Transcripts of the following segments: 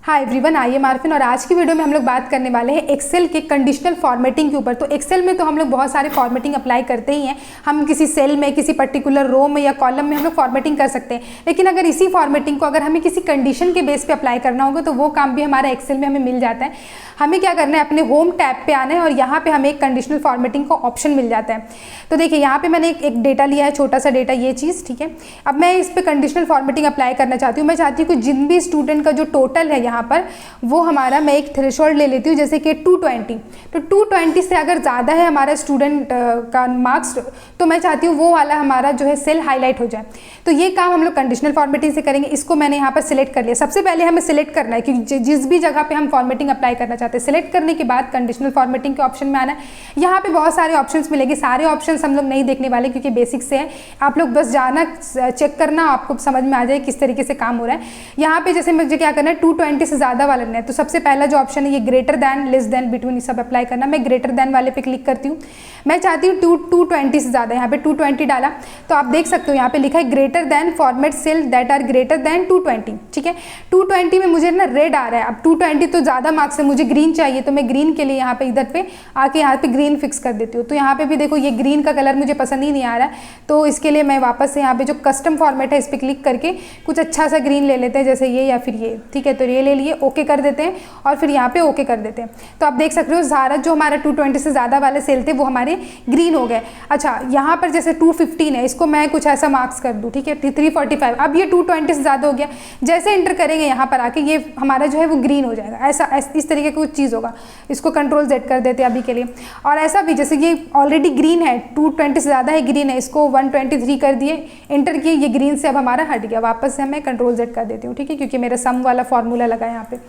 Hi everyone, I am Arfin और आज की वीडियो में हम लोग बात करने वाले हैं एक्सेल के कंडीशनल फॉर्मेटिंग के ऊपर। तो एक्सेल में तो हम लोग बहुत सारे फॉर्मेटिंग अप्लाई करते ही हैं। हम किसी सेल में, किसी पर्टिकुलर रो में या कॉलम में हम लोग फॉर्मेटिंग कर सकते हैं, लेकिन अगर इसी फॉर्मेटिंग को अगर हमें किसी कंडीशन के बेस पे अप्लाई करना होगा तो वो काम भी हमारा एक्सेल में हमें मिल जाता है। हमें क्या करना है, अपने होम टैब पे आना है और यहाँ पे हमें एक कंडीशनल फॉर्मेटिंग का ऑप्शन मिल जाता है। तो देखिए यहाँ पे मैंने एक डेटा लिया है, छोटा सा डेटा, ये चीज़ ठीक है। अब मैं इस पे कंडीशनल फॉर्मेटिंग अप्लाई करना चाहती हूँ। मैं चाहती हूँ कि जिन भी स्टूडेंट का जो टोटल है यहाँ पर वो हमारा, मैं एक थ्रेशोल्ड ले लेती हूँ जैसे कि 220। तो 220 से अगर ज़्यादा है हमारा स्टूडेंट का मार्क्स, तो मैं चाहती हूँ वो वाला हमारा जो है सेल हाईलाइट हो जाए। तो ये काम हम लोग कंडीशनल फॉर्मेटिंग से करेंगे। इसको मैंने यहाँ पर सिलेक्ट कर लिया। सबसे पहले हमें सिलेक्ट करना है कि जिस भी जगह पे हम फॉर्मेटिंग अप्लाई करना चाहते हैं, सिलेक्ट करने के बाद कंडीशनल फॉर्मेटिंग के ऑप्शन में आना है। यहाँ पे बहुत सारे ऑप्शंस मिलेंगे, सारे ऑप्शंस हम लोग नहीं देखने वाले क्योंकि बेसिक से है। आप लोग बस जाना, चेक करना, आपको समझ में आ जाए किस तरीके से काम हो रहा है। यहाँ पे जैसे मुझे क्या करना है, 220 से ज़्यादा वाला लेना है। तो सबसे पहला जो ऑप्शन है ये greater than, less than, between, ये सब अप्लाई करना। मैं ग्रेटर दैन वाले पे क्लिक करती हूँ। मैं चाहती हूँ 220 से ज़्यादा, यहाँ पे 220 डाला तो आप देख सकते हो यहाँ पे लिखा है greater than format cell that are greater than 220। ठीक है, 220 में मुझे ना रेड आ रहा है। अब 220 तो ज़्यादा मार्क्स है, मुझे ग्रीन चाहिए, तो मैं ग्रीन के लिए यहाँ पे इधर पे आके यहाँ पे ग्रीन फिक्स कर देती हूँ। तो यहाँ पे भी देखो ये ग्रीन का कलर मुझे पसंद ही नहीं आ रहा है, तो इसके लिए मैं वापस से यहाँ पे जो कस्टम फॉर्मेट है इस पर क्लिक करके कुछ अच्छा सा ग्रीन ले लेते हैं, जैसे ये या फिर ये। ठीक है, तो ये ले लिए, ओके कर देते हैं और फिर यहाँ पे ओके कर देते हैं। तो आप देख सकते हो सारा जो हमारा 220 से ज़्यादा वाले सेल थे वो हमारे ग्रीन हो गए। अच्छा, यहाँ पर जैसे 215 है, इसको मैं कुछ ऐसा मार्क्स कर दूँ। ठीक है, 345। अब ये 220 से ज़्यादा हो गया। जैसे इंटर करेंगे यहाँ पर आके ये हमारा जो है वो ग्रीन हो जाएगा। ऐसा इस तरीके का कुछ चीज़ होगा। इसको कंट्रोल Z कर देते हैं अभी के लिए। और ऐसा भी जैसे ये ऑलरेडी ग्रीन है, 220 से ज़्यादा है, ग्रीन है, इसको 123 कर दिए, इंटर किए, ये ग्रीन से अब हमारा हट गया। वापस से मैं कंट्रोल Z कर देती हूँ। ठीक है, क्योंकि मेरा सम वाला फॉर्मूला लगा है यहाँ पे।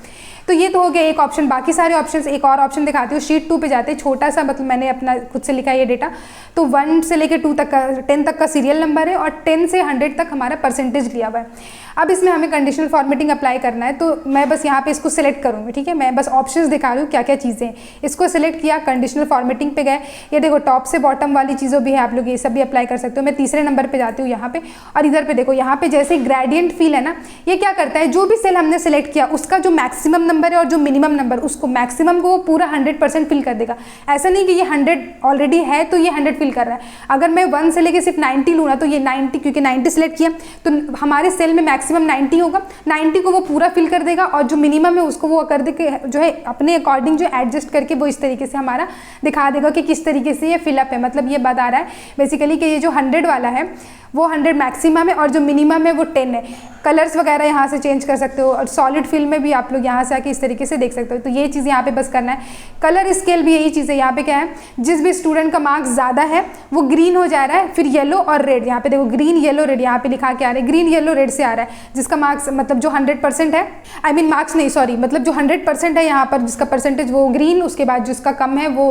तो ये तो हो गया एक ऑप्शन। बाकी सारे ऑप्शंस, एक और ऑप्शन दिखाती हूँ। शीट 2 पे जाते हैं, छोटा सा, मतलब मैंने अपना खुद से लिखा है ये डेटा। तो 1 से लेकर 2 तक का, 10 तक का सीरियल नंबर है और 10 से 100 तक हमारा परसेंटेज लिया हुआ है। अब इसमें हमें कंडीशनल फॉर्मेटिंग अप्लाई करना है, तो मैं बस यहाँ पे इसको सिलेक्ट करूँगी। ठीक है, मैं बस ऑप्शंस दिखा रही हूँ क्या क्या चीज़ें हैं। इसको सिलेक्ट किया, कंडीशनल फॉर्मेटिंग पे गए। ये देखो टॉप से बॉटम वाली चीज़ों भी है, आप लोग ये सब भी अप्लाई कर सकते हो। मैं तीसरे नंबर पे जाती हूँ यहाँ पे, और इधर पे देखो, यहाँ पे जैसे ग्रेडियंट फील है ना, ये क्या करता है, जो भी सेल हमने सिलेक्ट किया उसका जो मैक्सिमम नंबर है और जो मिनिमम नंबर, उसको मैक्सिमम को वो पूरा 100% फिल कर देगा। ऐसा नहीं कि ये 100 ऑलरेडी है तो ये 100 फिल कर रहा है। अगर मैं 1 से लेके सिर्फ 90 लूँ ना, तो ये 90, क्योंकि 90 सिलेक्ट किया तो हमारे सेल में मैक्सिमम 90 होगा। 90 को वो पूरा फिल कर देगा और जो मिनिमम है उसको वो कर दे के जो है अपने अकॉर्डिंग जो एडजस्ट करके वो इस तरीके से हमारा दिखा देगा कि किस तरीके से ये फिलअप है। मतलब ये बता रहा है बेसिकली कि ये जो 100 वाला है वो 100 मैक्सिमम है और जो मिनिमम है वो 10 है। कलर्स वगैरह यहाँ से चेंज कर सकते हो और सॉलिड फिल में भी आप लोग यहाँ से आके इस तरीके से देख सकते हो। तो ये चीज़ यहाँ पे बस करना है। कलर स्केल भी यही चीज़ है। यहाँ पे क्या है, जिस भी स्टूडेंट का मार्क्स ज़्यादा है वो ग्रीन हो जा रहा है, फिर येलो और रेड। यहाँ पे देखो ग्रीन येलो रेड यहाँ पे लिखा के आ रहा है, ग्रीन येलो रेड से आ रहा है। जिसका मार्क्स मतलब जो 100% है, आई मीन मार्क्स नहीं सॉरी, मतलब जो 100% है यहाँ पर जिसका परसेंटेज वो ग्रीन, उसके बाद जिसका कम है वो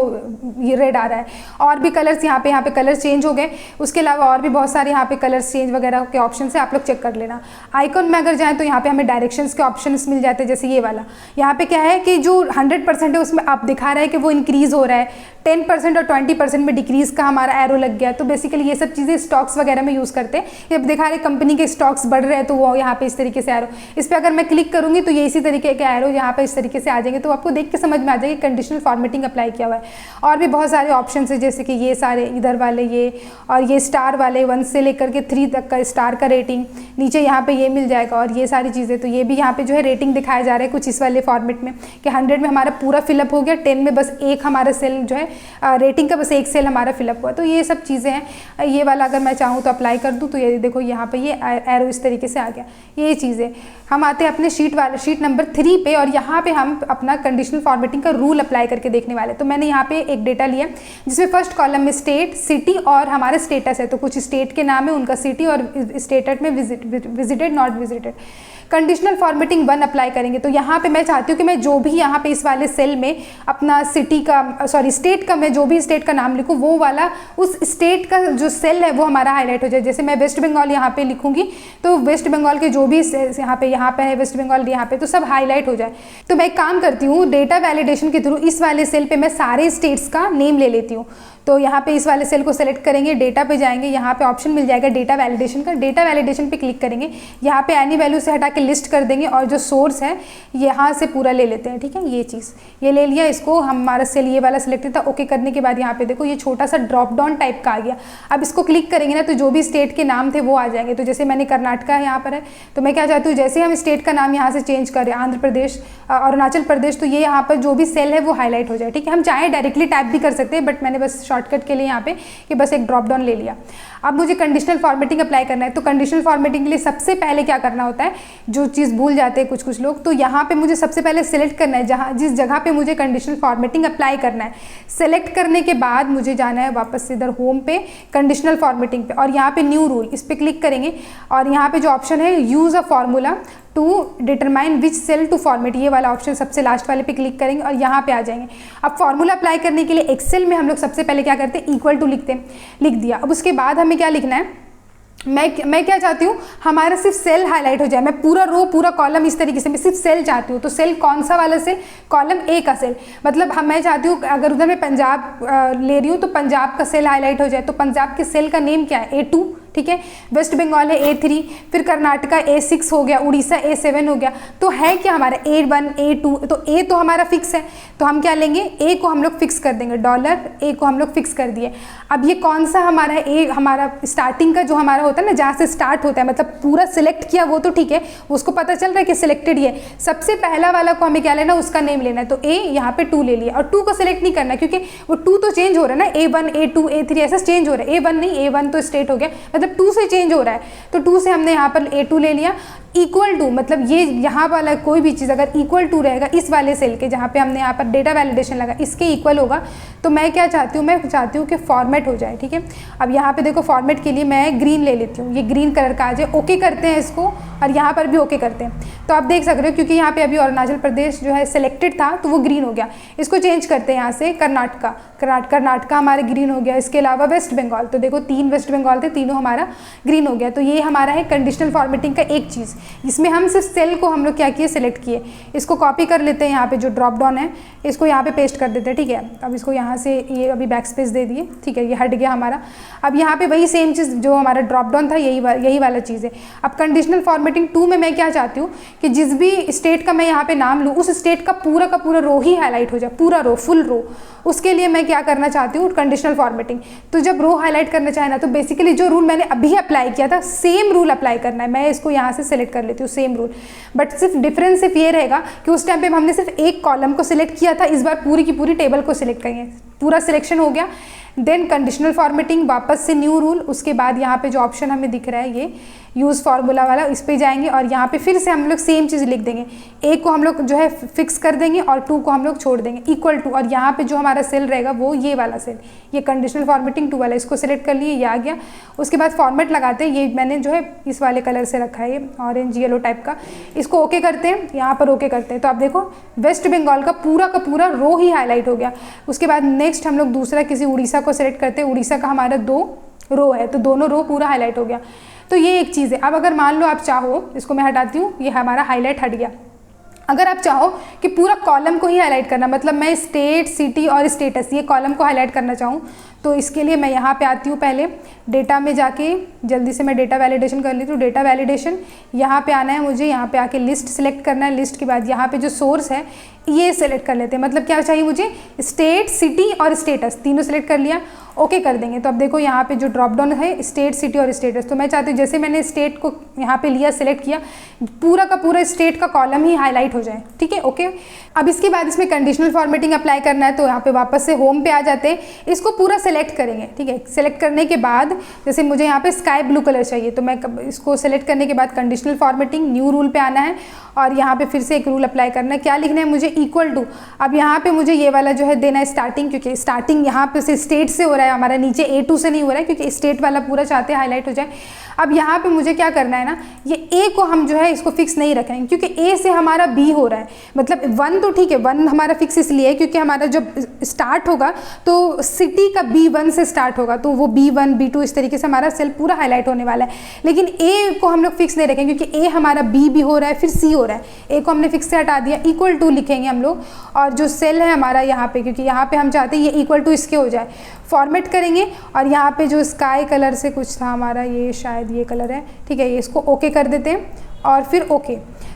ये रेड आ रहा है। और भी कलर्स यहाँ पे कलर्स चेंज हो गए। उसके अलावा और भी बहुत सारे यहाँ पे कलर्स चेंज वगैरह के ऑप्शन से आप लोग चेक कर लेना। आइकॉन में अगर जाएं तो यहाँ पे हमें डायरेक्शंस के ऑप्शंस मिल जाते हैं। जैसे ये वाला यहाँ पे क्या है कि जो 100% है उसमें आप दिखा रहा है कि वो इंक्रीज हो रहा है, 10% और 20% में डिक्रीज का हमारा एरो लग गया। तो बेसिकली ये सब चीज़ें स्टॉक्स वगैरह में यूज़ करते हैं। जब दिखा रहे कंपनी के स्टॉक्स बढ़ रहे हैं तो वो यहाँ पे इस तरीके से एरो, इस पर अगर मैं क्लिक करूँगी तो ये इसी तरीके के एरो यहाँ पे इस तरीके से आ जाएंगे। तो आपको देख के समझ में आ जाएगी कंडीशनल फॉर्मेटिंग अप्लाई किया हुआ है। और भी बहुत सारे ऑप्शन है, जैसे कि ये सारे इधर वाले, ये और ये स्टार वाले 1 से लेकर के 3 तक का स्टार का रेटिंग, नीचे यहाँ पे ये मिल जाएगा और ये सारी चीज़ें। तो ये भी यहाँ पे जो है रेटिंग दिखाया जा रहा है कुछ इस वाले फॉर्मेट में कि 100 में हमारा पूरा फिलअप हो गया, 10 में बस एक हमारा सेल जो है रेटिंग का बस एक सेल हमारा फिलअप हुआ। तो ये सब चीज़ें हैं। ये वाला अगर मैं चाहूँ तो अप्लाई कर दूँ तो ये देखो यहाँ पे ये एरो इस तरीके से आ गया। ये चीज़ें हम आते हैं अपने शीट नंबर 3 पे, और यहाँ पे हम अपना कंडीशनल फॉर्मेटिंग का रूल अप्लाई करके देखने वाले। तो मैंने यहाँ पे एक डेटा लिया जिसमें फर्स्ट कॉलम में स्टेट, सिटी और हमारा स्टेटस है। तो कुछ स्टेट के नाम है, उनका सिटी, और स्टेटस में visited not visited. Conditional formatting 1 apply करेंगे। तो यहाँ पे मैं चाहती हूँ कि मैं जो भी यहाँ पे इस वाले सेल में अपना सिटी का स्टेट का, मैं जो भी स्टेट का नाम लिखूँ वो वाला उस स्टेट का जो सेल है वो हमारा हाईलाइट हो जाए। जैसे मैं वेस्ट बंगाल यहाँ पे लिखूँगी तो वेस्ट बंगाल के जो भी यहाँ पे है वेस्ट बंगाल यहाँ पे, तो सब हाईलाइट हो जाए। तो मैं एक काम करती हूँ, डेटा वैलिडेशन के थ्रू इस वाले सेल पे मैं सारे स्टेट्स का नेम ले लेती हूँ। तो यहाँ पे इस वाले सेल को सेलेक्ट करेंगे, डेटा पे जाएंगे, यहाँ पे ऑप्शन मिल जाएगा डेटा वैलिडेशन का, डेटा वैलिडेशन पे क्लिक करेंगे, यहाँ पे एनी वैल्यू से हटा के लिस्ट कर देंगे और जो सोर्स है यहाँ से पूरा ले लेते हैं। ठीक है, ये चीज़ ये ले लिया, इसको हमारा सेल ये वाला सिलेक्टेड था। ओके करने के बाद यहाँ पे देखो ये छोटा सा ड्रॉप डाउन टाइप का आ गया। अब इसको क्लिक करेंगे ना तो जो भी स्टेट के नाम थे वो आ जाएंगे। तो जैसे मैंने कर्नाटका यहाँ पर है, तो मैं क्या चाहती हूँ जैसे हम स्टेट का नाम यहाँ से चेंज करें, आंध्र प्रदेश, अरुणाचल प्रदेश, तो ये यहाँ पर जो भी सेल है वो हाईलाइट हो जाए। ठीक है, हम चाहे डायरेक्टली टाइप भी कर सकते हैं, बट मैंने बस शॉर्टकट के लिए यहाँ पे कि बस एक ड्रॉप डाउन ले लिया। अब मुझे कंडीशनल फॉर्मेटिंग अप्लाई करना है, तो कंडीशनल फॉर्मेटिंग के लिए सबसे पहले क्या करना होता है, जो चीज़ भूल जाते हैं कुछ लोग, तो यहाँ पे मुझे सबसे पहले सिलेक्ट करना है जहाँ जिस जगह पे मुझे कंडीशनल फॉर्मेटिंग अप्लाई करना है। सेलेक्ट करने के बाद मुझे जाना है वापस इधर होम पे, कंडीशनल फॉर्मेटिंग पे, और यहाँ पे न्यू रूल इस पर क्लिक करेंगे और यहाँ पे जो ऑप्शन है use a formula to determine which cell to format, ये वाला ऑप्शन सबसे लास्ट वाले पे क्लिक करेंगे और यहाँ पे आ जाएंगे। अब फॉर्मूला अप्लाई करने के लिए एक्सेल में हम लोग सबसे पहले क्या करते हैं, इक्वल टू लिखते हैं, लिख दिया। अब उसके बाद हमें क्या लिखना है, मैं क्या चाहती हूँ हमारा सिर्फ सेल हाईलाइट हो जाए, मैं पूरा रो पूरा कॉलम इस तरीके से, मैं सिर्फ सेल चाहती हूँ। तो सेल कौन सा वाला सेल, कॉलम ए का सेल, मतलब मैं चाहती हूँ अगर उधर मैं पंजाब ले रही हूँ तो पंजाब का सेल हाईलाइट हो जाए। तो पंजाब के सेल का नेम क्या है, A2, ठीक है, वेस्ट बंगाल है A3, फिर कर्नाटका A6 हो गया, उड़ीसा A7 हो गया। तो है क्या हमारा A1 A2, तो A तो हमारा फिक्स है, तो हम क्या लेंगे, A को हम लोग फिक्स कर देंगे, $A को हम लोग फिक्स कर दिए। अब ये कौन सा हमारा A, हमारा स्टार्टिंग का जो हमारा होता है ना, जहाँ से स्टार्ट होता है, मतलब पूरा सिलेक्ट किया वो तो ठीक है, उसको पता चल रहा है कि सिलेक्टेड ये सबसे पहला वाला को हमें क्या लेना, उसका नेम लेना है। तो A यहाँ पे 2 ले लिया, और 2 को सिलेक्ट नहीं करना क्योंकि वो 2 तो चेंज हो रहा है ना, A1 A2 A3 ऐसा चेंज हो रहा है, A1 नहीं, A1 तो स्टेट हो गया, मतलब 2 से चेंज हो रहा है। तो 2 से हमने यहाँ पर A2 ले लिया। इक्वल टू मतलब ये यहाँ वाला कोई भी चीज़ अगर इक्वल टू रहेगा इस वाले सेल के, जहाँ पे हमने यहाँ पर डेटा वैलिडेशन लगा, इसके इक्वल होगा। तो मैं क्या चाहती हूँ, मैं चाहती हूँ कि फॉर्मेट हो जाए। ठीक है, अब यहाँ पे देखो फॉर्मेट के लिए मैं ग्रीन ले लेती हूँ, ये ग्रीन कलर का आ जाए। ओके करते हैं इसको, और यहाँ पर भी ओके करते हैं। तो आप देख सकते हो क्योंकि यहाँ पे अभी अरुणाचल प्रदेश जो है सिलेक्टेड था तो वो ग्रीन हो गया। इसको चेंज करते हैं यहाँ से कर्नाटका हमारे ग्रीन हो गया। इसके अलावा वेस्ट बंगाल, तो देखो 3 वेस्ट बंगाल थे, तीनों हमारा ग्रीन हो गया। तो ये हमारा है कंडीशनल फॉर्मेटिंग का एक चीज़, इसमें हम सिर्फ सेल को हम लोग क्या किए, सिलेक्ट किए। इसको कॉपी कर लेते हैं, यहाँ पे जो ड्रॉप डाउन है इसको यहाँ पे पेस्ट कर देते हैं। ठीक है, अब इसको यहाँ से ये अभी बैक स्पेस दे दिए। ठीक है, ये हट गया हमारा। अब यहाँ पे वही सेम चीज़ जो हमारा ड्रॉप डाउन था, यही वाला चीज़ है। अब कंडीशनल फॉर्मेटिंग 2 में मैं क्या चाहती हूँ कि जिस भी स्टेट का मैं यहाँ पे नाम लूँ उस स्टेट का पूरा रो ही हाईलाइट हो जाए, पूरा रो, फुल रो। उसके लिए मैं क्या करना चाहती हूँ, कंडीशनल फॉर्मेटिंग। तो जब रो हाईलाइट करना चाहे ना, तो बेसिकली जो रूल मैंने अभी अप्लाई किया था सेम रूल अप्लाई करना है। मैं इसको यहाँ से सिलेक्ट कर लेती हूँ, सेम रूल, बट सिर्फ डिफरेंस सिर्फ ये रहेगा कि उस टाइम पे हमने सिर्फ एक कॉलम को सिलेक्ट किया था, इस बार पूरी की पूरी टेबल को सिलेक्ट करेंगे। पूरा सिलेक्शन हो गया, देन कंडीशनल फॉर्मेटिंग, वापस से न्यू रूल। उसके बाद यहाँ पे जो ऑप्शन हमें दिख रहा है ये यूज़ फार्मूला वाला, इस पे जाएंगे और यहाँ पे फिर से हम लोग सेम चीज़ लिख देंगे। A को हम लोग जो है फिक्स कर देंगे और 2 को हम लोग छोड़ देंगे, इक्वल टू। और यहाँ पे जो हमारा सेल रहेगा वो ये वाला सेल, ये कंडीशनल फॉर्मेटिंग 2 वाला, इसको सिलेक्ट कर लिए, ये आ गया। उसके बाद फॉर्मेट लगाते हैं, ये मैंने जो है इस वाले कलर से रखा है, ये ऑरेंज येलो टाइप का। इसको ओके करते हैं, यहाँ पर ओके करते हैं। तो आप देखो वेस्ट बंगाल का पूरा रो ही हाईलाइट हो गया। उसके बाद नेक्स्ट हम लोग दूसरा किसी उड़ीसा को सिलेक्ट करते हैं, उड़ीसा का हमारा 2 रो है, तो दोनों रो पूरा हाईलाइट हो गया। तो ये एक चीज़ है। अब अगर मान लो आप चाहो, इसको मैं हटाती हूँ, ये हमारा हाईलाइट हट गया। अगर आप चाहो कि पूरा कॉलम को ही हाईलाइट करना, मतलब मैं स्टेट, सिटी और स्टेटस ये कॉलम को हाईलाइट करना चाहूँ, तो इसके लिए मैं यहाँ पे आती हूँ, पहले डेटा में जाके जल्दी से मैं डेटा वैलिडेशन कर लेती हूँ। डेटा वैलिडेशन यहाँ पे आना है मुझे, यहाँ पे आके लिस्ट सेलेक्ट करना है। लिस्ट के बाद यहाँ पे जो सोर्स है ये सेलेक्ट कर लेते हैं, मतलब क्या चाहिए मुझे, स्टेट, सिटी और स्टेटस, तीनों सेलेक्ट कर लिया, ओके कर देंगे। तो अब देखो यहाँ पे जो ड्रॉप डाउन है स्टेट, सिटी और स्टेटस, तो मैं चाहती हूँ जैसे मैंने स्टेट को यहाँ पे लिया, सेलेक्ट किया, पूरा का पूरा स्टेट का कॉलम ही हाईलाइट हो जाए। ठीक है, ओके। अब इसके बाद इसमें कंडीशनल फॉर्मेटिंग अप्लाई करना है, तो यहाँ पे वापस से होम पे आ जाते हैं, इसको पूरा सेलेक्ट करेंगे। ठीक है, सेलेक्ट करने के बाद जैसे मुझे यहाँ पे स्काई ब्लू कलर चाहिए, तो मैं इसको सेलेक्ट करने के बाद कंडीशनल फॉर्मेटिंग न्यू रूल पे आना है और यहाँ पे फिर से एक रूल अप्लाई करना है। क्या लिखना है मुझे, इक्वल टू। अब यहाँ पे मुझे ये वाला जो है देना है स्टार्टिंग, क्योंकि स्टार्टिंग यहाँ पे से स्टेट से हो रहा है हमारा, नीचे A2 से नहीं हो रहा है, क्योंकि स्टेट वाला पूरा चाहते हैं हाईलाइट हो जाए। अब यहाँ पे मुझे क्या करना है ना, ये A को हम जो है इसको फिक्स नहीं रखेंगे, क्योंकि A से हमारा B हो रहा है, मतलब 1 तो ठीक है, 1 हमारा फिक्स इसलिए है क्योंकि हमारा जब स्टार्ट होगा तो सिटी का B1 से स्टार्ट होगा, तो वो B1 B2 इस तरीके से हमारा सेल पूरा हाईलाइट होने वाला है। लेकिन A को हम लोग फिक्स नहीं रखेंगे, क्योंकि A हमारा B भी हो रहा है, फिर C हो रहा है। A को हमने फिक्स से हटा दिया, इक्वल टू लिखेंगे हम लोग। और जो सेल है हमारा यहाँ पे, क्योंकि यहाँ पे हम चाहते हैं ये इक्वल टू इसके हो जाए, फॉर्मेट करेंगे और यहाँ पे जो स्काई कलर से कुछ था हमारा, ये शायद ये कलर है, ठीक है, ये इसको ओके कर देते हैं और फिर ओके।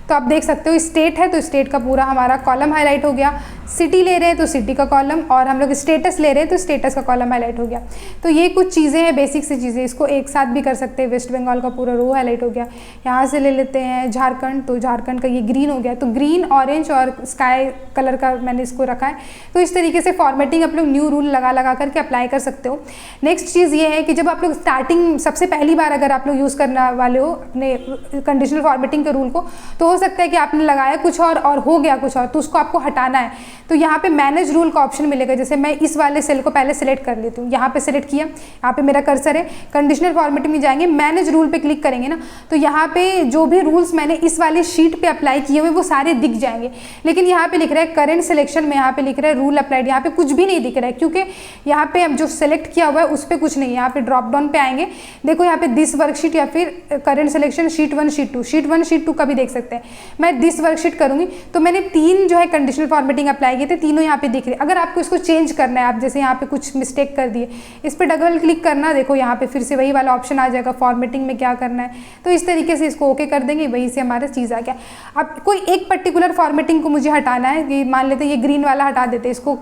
तो आप देख सकते हो स्टेट है तो स्टेट का पूरा हमारा कॉलम हाईलाइट हो गया, सिटी ले रहे हैं तो सिटी का कॉलम, और हम लोग स्टेटस ले रहे हैं तो स्टेटस का कॉलम हाईलाइट हो गया। तो ये कुछ चीज़ें हैं, बेसिक सी चीज़ें, इसको एक साथ भी कर सकते हैं। वेस्ट बंगाल का पूरा रो हाईलाइट हो गया। यहाँ से ले लेते हैं झारखंड, तो झारखंड का ये ग्रीन हो गया, तो ग्रीन, ऑरेंज और स्काई कलर का मैंने इसको रखा है। तो इस तरीके से फॉर्मेटिंग आप लोग न्यू रूल लगा करके अप्लाई कर सकते हो। नेक्स्ट चीज़ ये है कि जब आप लोग स्टार्टिंग सबसे पहली बार अगर आप लोग यूज़ करने वाले हो अपने कंडीशनल फॉर्मेटिंग के रूल को, तो हो सकता है कि आपने लगाया कुछ और हो गया कुछ और, तो उसको आपको हटाना है। तो यहाँ पे मैनेज रूल का ऑप्शन मिलेगा। जैसे मैं इस वाले सेल को पहले सेलेक्ट कर लेती हूँ, यहाँ पे सेलेक्ट किया, यहाँ पे मेरा कर्सर है, कंडीशनल फॉर्मेटिंग में जाएंगे, मैनेज रूल पे क्लिक करेंगे ना, तो यहाँ पे जो भी रूल्स मैंने इस वाले शीट पे अप्लाई किए हुए वो सारे दिख जाएंगे। लेकिन यहाँ पे लिख रहा है करेंट सिलेक्शन में, यहाँ पे लिख रहा है रूल अप्लाइड, यहाँ पे कुछ भी नहीं दिख रहा है, क्योंकि यहाँ पे अब जो सेलेक्ट किया हुआ है उस पर कुछ नहीं है। यहाँ पे ड्रॉप डाउन पे आएंगे, देखो यहाँ पे दिस वर्कशीट या फिर current selection sheet 1 sheet 2, sheet 1 sheet 2 का भी देख सकते हैं। मैं दिस वर्कशीट करूँगी तो मैंने 3 जो है कंडीशनल फॉर्मेटिंग अप्लाई किए थे, तीनों यहाँ पे दिख रहे हैं। अगर आपको इसको चेंज करना है, आप जैसे यहाँ पे कुछ मिस्टेक कर दिए, इस पर डबल क्लिक करना, देखो यहाँ पे फिर से वही वाला ऑप्शन आ जाएगा, फॉर्मेटिंग में क्या करना है। तो इस तरीके से इसको ओके कर देंगे, वहीं से हमारा चीज़ आ गया। अब कोई एक पर्टिकुलर फॉर्मेटिंग को मुझे हटाना है, कि मान लेते हैं ये ग्रीन वाला हटा देते हैं, इसको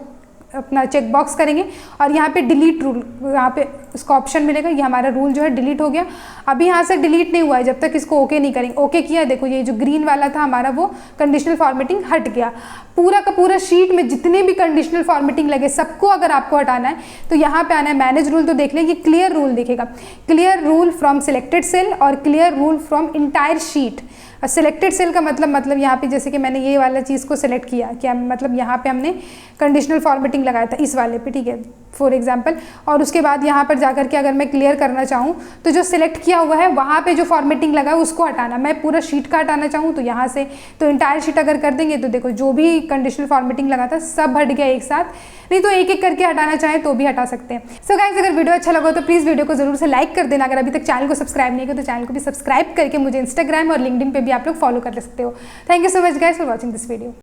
अपना चेक बॉक्स करेंगे और यहाँ पे डिलीट रूल, यहाँ पे इसका ऑप्शन मिलेगा, ये हमारा रूल जो है डिलीट हो गया। अभी यहाँ से डिलीट नहीं हुआ है जब तक इसको ओके नहीं करेंगे। ओके किया, देखो ये जो ग्रीन वाला था हमारा वो कंडीशनल फॉर्मेटिंग हट गया। पूरा का पूरा शीट में जितने भी कंडीशनल फॉर्मेटिंग लगे सबको अगर आपको हटाना है तो यहाँ पे आना है, मैनेज रूल, तो देख लें ये क्लियर रूल दिखेगा, clear rule from selected cell और clear rule from entire sheet. Selected cell का मतलब यहाँ पे जैसे कि मैंने ये वाला चीज़ को सिलेक्ट किया, क्या मतलब यहाँ पे हमने कंडीशनल फॉर्मेटिंग लगाया था इस वाले पे, ठीक है, फॉर एग्जांपल, और उसके बाद यहाँ पर जाकर के अगर मैं क्लियर करना चाहूँ तो जो सिलेक्ट किया हुआ है वहाँ पे जो फॉर्मेटिंग लगा है उसको हटाना, मैं पूरा शीट का हटाना चाहूँ तो यहाँ से, तो इंटायर शीट अगर कर देंगे तो देखो जो भी कंडीशनल फॉर्मेटिंग लगा था सब हट गया एक साथ, नहीं तो एक एक करके हटाना चाहें तो भी हटा सकते हैं। सो गाइस, अगर वीडियो अच्छा लगा तो प्लीज़ वीडियो को जरूर से लाइक कर देना। अगर अभी तक चैनल को सब्सक्राइब नहीं किया तो चैनल को भी सब्सक्राइब करके मुझे इंस्टाग्राम और लिंक्डइन पे भी आप लोग फॉलो कर सकते हो। Thank you so much guys for watching this video.